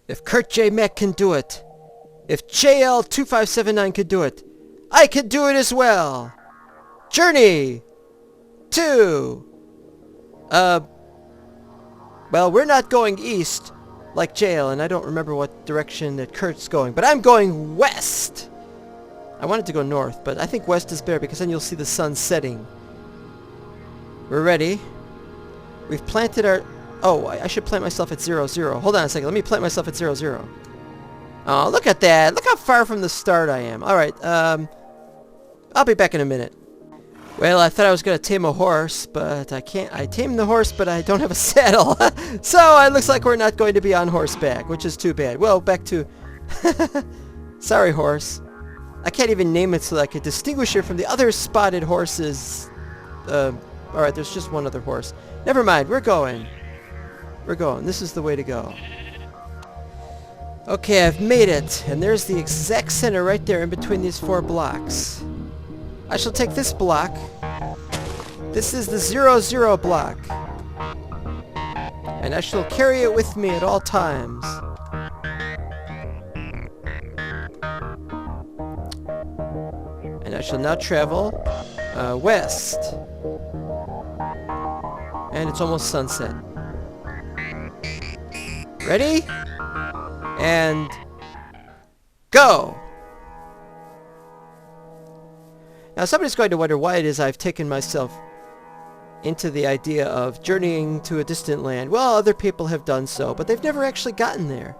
If KurtJMac can do it, if JL2579 could do it, I can do it as well. Journey to... Well, we're not going east like JL, and I don't remember what direction that Kurt's going, but I'm going west. I wanted to go north, but I think west is better because then you'll see the sun setting. We're ready. We've planted our... Oh, I should plant myself at 0, 0. Hold on a second. Let me plant myself at 0, 0. Oh, look at that. Look how far from the start I am. Alright, I'll be back in a minute. Well, I thought I was going to tame a horse, but I can't. I tamed the horse, but I don't have a saddle. So, it looks like we're not going to be on horseback, which is too bad. Well, back to... Sorry, horse. I can't even name it so that I could distinguish it from the other spotted horses. Alright, there's just one other horse. Never mind, we're going. We're going. This is the way to go. Okay, I've made it. And there's the exact center right there in between these 4 blocks. I shall take this block. This is the 0, 0 block. And I shall carry it with me at all times. And I shall now travel west. And it's almost sunset. Ready? And go! Now somebody's going to wonder why it is I've taken myself into the idea of journeying to a distant land. Well, other people have done so, but they've never actually gotten there.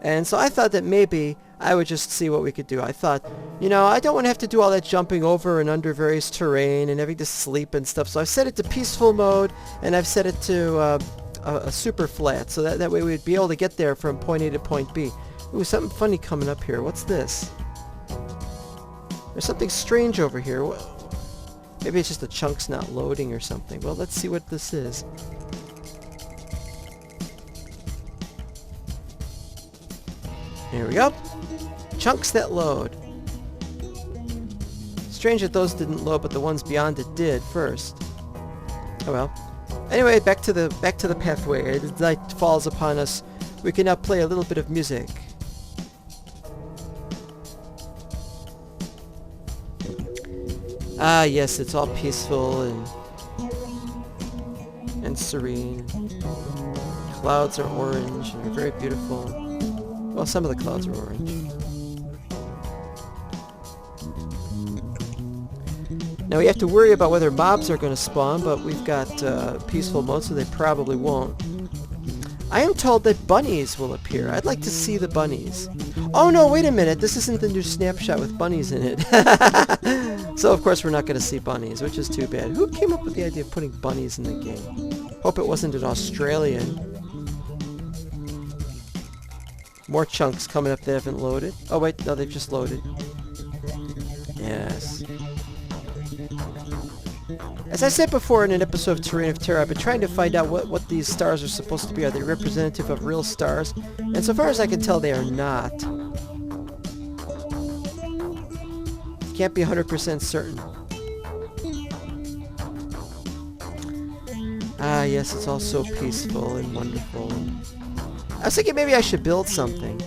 And so I thought that maybe I would just see what we could do. I thought, you know, I don't want to have to do all that jumping over and under various terrain and having to sleep and stuff. So I've set it to peaceful mode, and I've set it to a super flat, so that way we'd be able to get there from point A to point B. Ooh, something funny coming up here. What's this? There's something strange over here. Maybe it's just the chunk's not loading or something. Well, let's see what this is. Here we go. Chunks that load. Strange that those didn't load, but the ones beyond it did first. Oh well. Anyway, back to the pathway. As night falls upon us, we can now play a little bit of music. Ah, yes, it's all peaceful and serene. Clouds are orange and are very beautiful. Well, some of the clouds are orange. Now we have to worry about whether mobs are going to spawn, but we've got peaceful mode, so they probably won't. I am told that bunnies will appear. I'd like to see the bunnies. Oh no, wait a minute. This isn't the new snapshot with bunnies in it. So of course we're not going to see bunnies, which is too bad. Who came up with the idea of putting bunnies in the game? Hope it wasn't an Australian. More chunks coming up that haven't loaded. Oh wait, no, they've just loaded. Yes. As I said before in an episode of Terrain of Terror, I've been trying to find out what these stars are supposed to be. Are they representative of real stars? And so far as I can tell, they are not. Can't be 100% certain. Ah, yes, it's all so peaceful and wonderful. I was thinking maybe I should build something.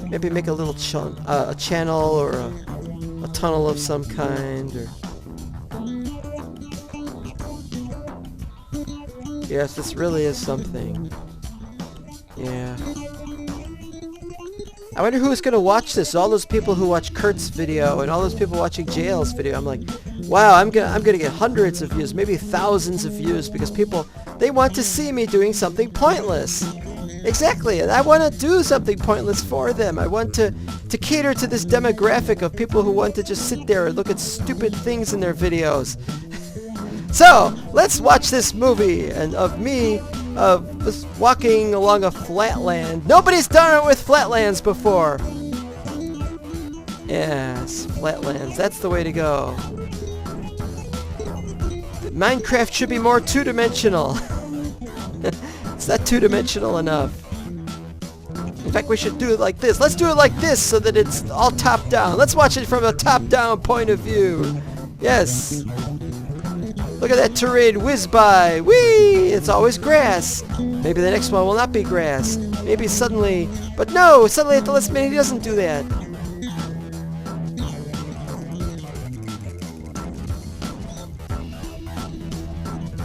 Maybe make a little a channel or a tunnel of some kind, or... Yes, this really is something. Yeah. I wonder who's going to watch this. All those people who watch Kurt's video and all those people watching JL's video. I'm like, wow, I'm gonna get hundreds of views, maybe thousands of views, because people, they want to see me doing something pointless. Exactly, and I want to do something pointless for them. I want to cater to this demographic of people who want to just sit there and look at stupid things in their videos. So, let's watch this movie and of me just walking along a flatland. Nobody's done it with flatlands before. Yes, flatlands. That's the way to go. Minecraft should be more two-dimensional. It's not two-dimensional enough. In fact, we should do it like this. Let's do it like this so that it's all top-down. Let's watch it from a top-down point of view. Yes. Look at that terrain whiz by. Whee! It's always grass. Maybe the next one will not be grass. Maybe suddenly... But no! Suddenly at the last minute he doesn't do that.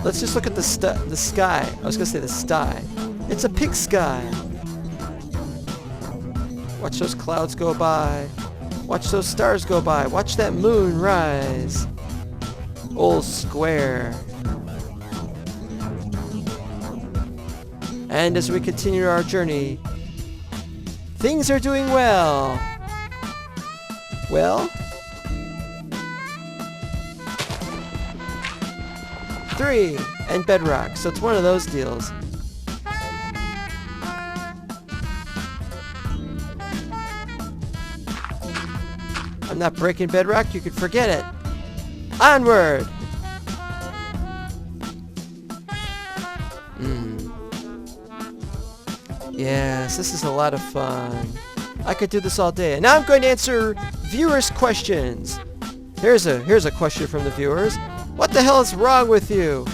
Let's just look at the sky. I was gonna say the sty. It's a pig sky. Watch those clouds go by. Watch those stars go by. Watch that moon rise. Old square. And as we continue our journey, things are doing well. Well? 3 and bedrock, so it's one of those deals. I'm not breaking bedrock, you can forget it. Onward! Yes, this is a lot of fun. I could do this all day. And now I'm going to answer viewers' questions. Here's a question from the viewers. What the hell is wrong with you?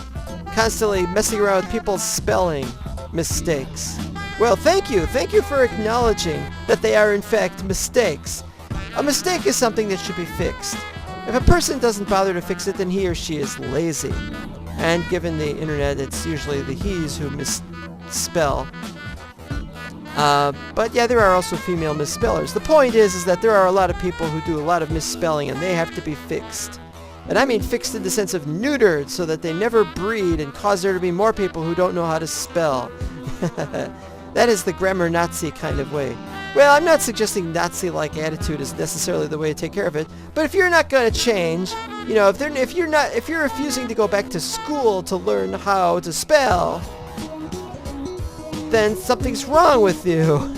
Constantly messing around with people's spelling mistakes. Well, thank you. Thank you for acknowledging that they are in fact mistakes. A mistake is something that should be fixed. If a person doesn't bother to fix it, then he or she is lazy. And given the internet, it's usually the he's who misspell. But yeah, there are also female misspellers. The point is that there are a lot of people who do a lot of misspelling and they have to be fixed. And I mean fixed in the sense of neutered so that they never breed and cause there to be more people who don't know how to spell. That is the grammar Nazi kind of way. Well, I'm not suggesting Nazi-like attitude is necessarily the way to take care of it, but if you're not going to change, you know, if you're refusing to go back to school to learn how to spell, then something's wrong with you.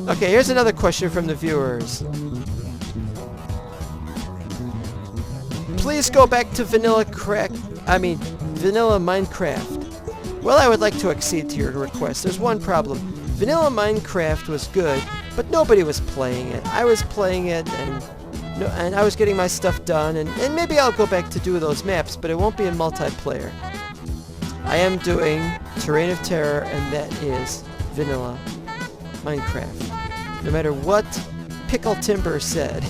Okay, here's another question from the viewers. Please go back to vanilla Minecraft. Well, I would like to accede to your request. There's one problem. Vanilla Minecraft was good, but nobody was playing it. I was playing it, and I was getting my stuff done, and maybe I'll go back to do those maps, but it won't be in multiplayer. I am doing Terrain of Terror, and that is vanilla Minecraft. No matter what Pickle Timber said.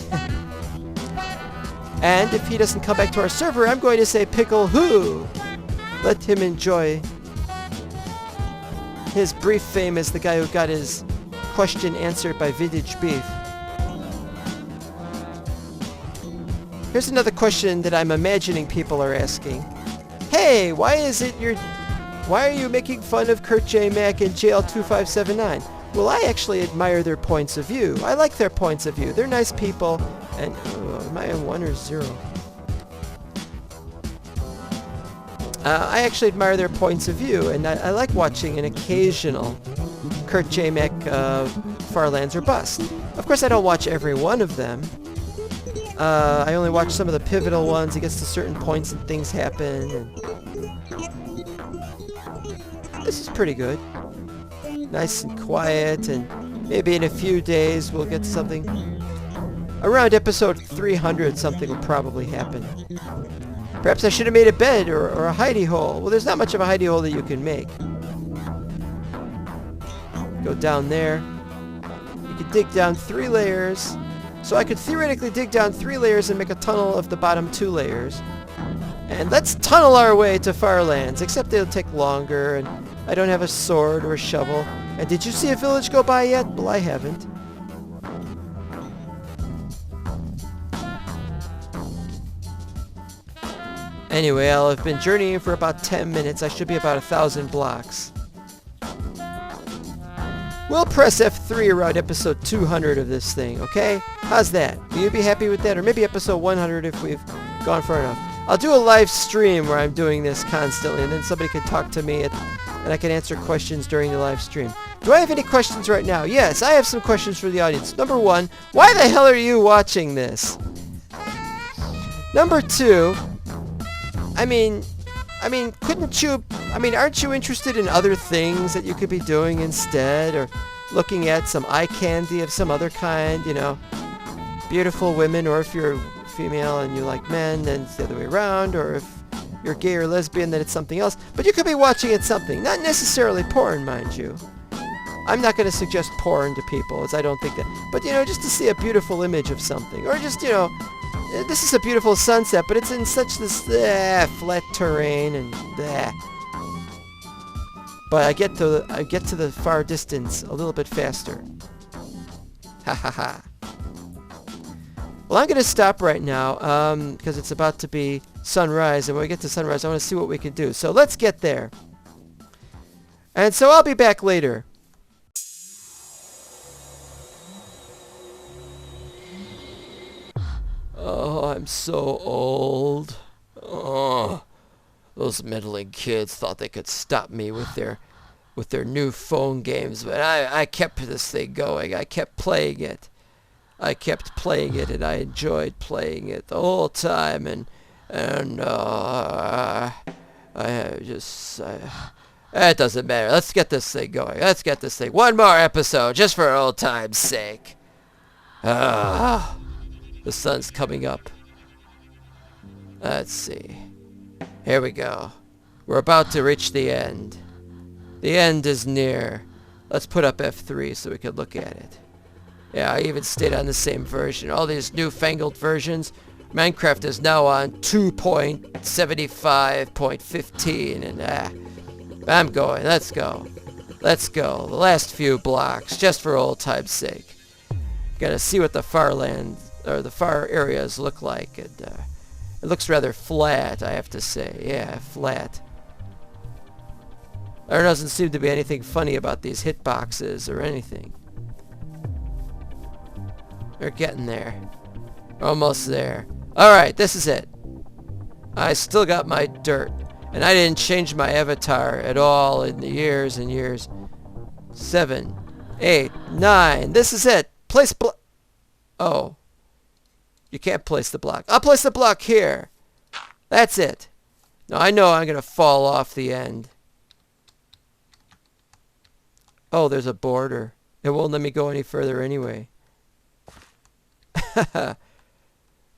And if he doesn't come back to our server, I'm going to say Pickle Who. Let him enjoy his brief fame as the guy who got his question answered by Vintage Beef. Here's another question that I'm imagining people are asking. Hey, why are you making fun of KurtJMac and JL2579? Well, I actually admire their points of view. I like their points of view. They're nice people. And am I on 1 or 0? I actually admire their points of view, and I like watching an occasional KurtJMac Farlands or Bust. Of course, I don't watch every one of them. I only watch some of the pivotal ones. It gets to certain points and things happen. And this is pretty good. Nice and quiet, and maybe in a few days we'll get something. Around episode 300, something will probably happen. Perhaps I should have made a bed or a hidey hole. Well, there's not much of a hidey hole that you can make. Go down there. You can dig down 3 layers. So I could theoretically dig down 3 layers and make a tunnel of the bottom 2 layers. And let's tunnel our way to Farlands, except it'll take longer, and I don't have a sword or a shovel. And did you see a village go by yet? Well, I haven't. Anyway, I'll have been journeying for about 10 minutes. I should be about 1,000 blocks. We'll press F3 around episode 200 of this thing, okay? How's that? Will you be happy with that? Or maybe episode 100 if we've gone far enough. I'll do a live stream where I'm doing this constantly, and then somebody can talk to me, and I can answer questions during the live stream. Do I have any questions right now? Yes, I have some questions for the audience. Number 1, why the hell are you watching this? Number 2, aren't you interested in other things that you could be doing instead? Or looking at some eye candy of some other kind, you know? Beautiful women, or if you're female and you like men, then it's the other way around. Or if you're gay or lesbian, then it's something else. But you could be watching it something. Not necessarily porn, mind you. I'm not going to suggest porn to people, as I don't think that. But, just to see a beautiful image of something. Or just, this is a beautiful sunset, but it's in such this flat terrain and But I get to the far distance a little bit faster. Ha ha ha. Well, I'm going to stop right now because it's about to be sunrise, and when we get to sunrise, I want to see what we can do. So let's get there. And so I'll be back later. Oh, I'm so old. Oh, those meddling kids thought they could stop me with their new phone games, but I kept this thing going. I kept playing it. And I enjoyed playing it the whole time, it doesn't matter. Let's get this thing going. One more episode, just for old time's sake. The sun's coming up. Let's see. Here we go. We're about to reach the end. The end is near. Let's put up F3 so we can look at it. Yeah, I even stayed on the same version. All these newfangled versions. Minecraft is now on 2.75.15 and I'm going. Let's go. The last few blocks, just for old time's sake. Gotta see what the far areas look like. It looks rather flat, I have to say. Yeah, flat. There doesn't seem to be anything funny about these hitboxes or anything. We're getting there. Almost there. Alright, this is it. I still got my dirt. And I didn't change my avatar at all in the years and years. 7, 8, 9. This is it. Place block. Oh. You can't place the block. I'll place the block here. That's it. Now I know I'm going to fall off the end. Oh, there's a border. It won't let me go any further anyway.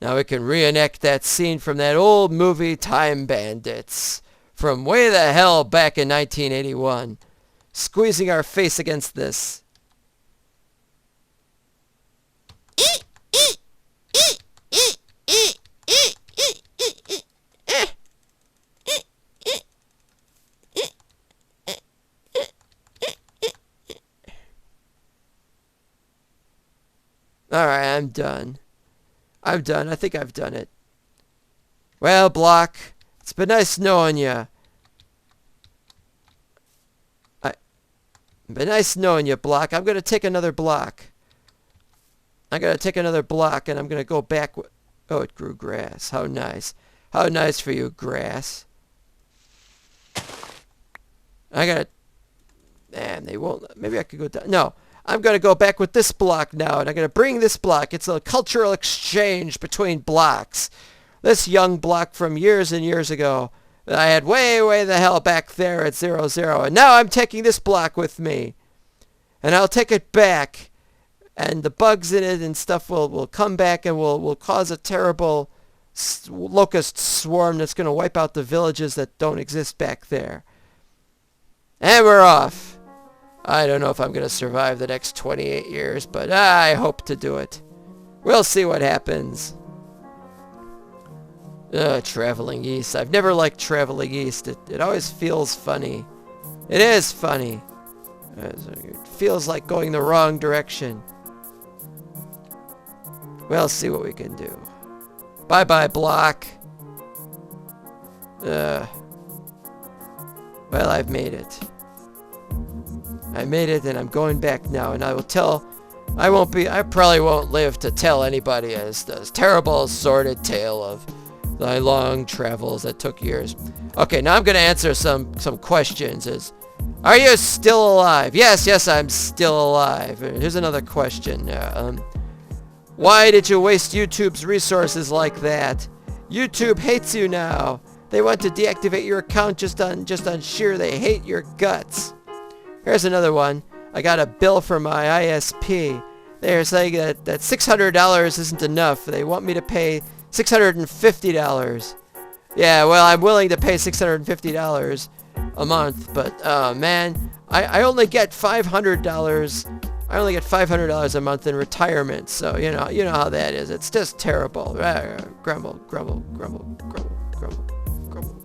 Now we can reenact that scene from that old movie Time Bandits. From way the hell back in 1981. Squeezing our face against this. Alright, I'm done. I think I've done it. Well, Block, it's been nice knowing you. Been nice knowing you, Block. I'm going to take another block. And I'm going to go back. Oh, it grew grass. How nice. How nice for you, grass. Man, they won't. Maybe I could go down. No. I'm going to go back with this block now, and I'm going to bring this block. It's a cultural exchange between blocks. This young block from years and years ago that I had way the hell back there at 00. And now I'm taking this block with me. And I'll take it back. And the bugs in it and stuff will come back and will cause a terrible locust swarm that's going to wipe out the villages that don't exist back there. And we're off. I don't know if I'm going to survive the next 28 years, but I hope to do it. We'll see what happens. Traveling east. I've never liked traveling east. It always feels funny. It is funny. It feels like going the wrong direction. We'll see what we can do. Bye-bye, block. Well, I've made it. I made it, and I'm going back now, and I probably won't live to tell anybody this terrible, sordid tale of my long travels that took years. Okay, now I'm going to answer some questions. Are you still alive? Yes, I'm still alive. Here's another question. Why did you waste YouTube's resources like that? YouTube hates you now. They want to deactivate your account just on sheer they hate your guts. Here's another one. I got a bill from my ISP. They're saying that $600 isn't enough. They want me to pay $650. Yeah, well, I'm willing to pay $650 a month, but man, I only get $500. I only get $500 a month in retirement, so you know how that is. It's just terrible. Grumble, grumble, grumble, grumble, grumble, grumble.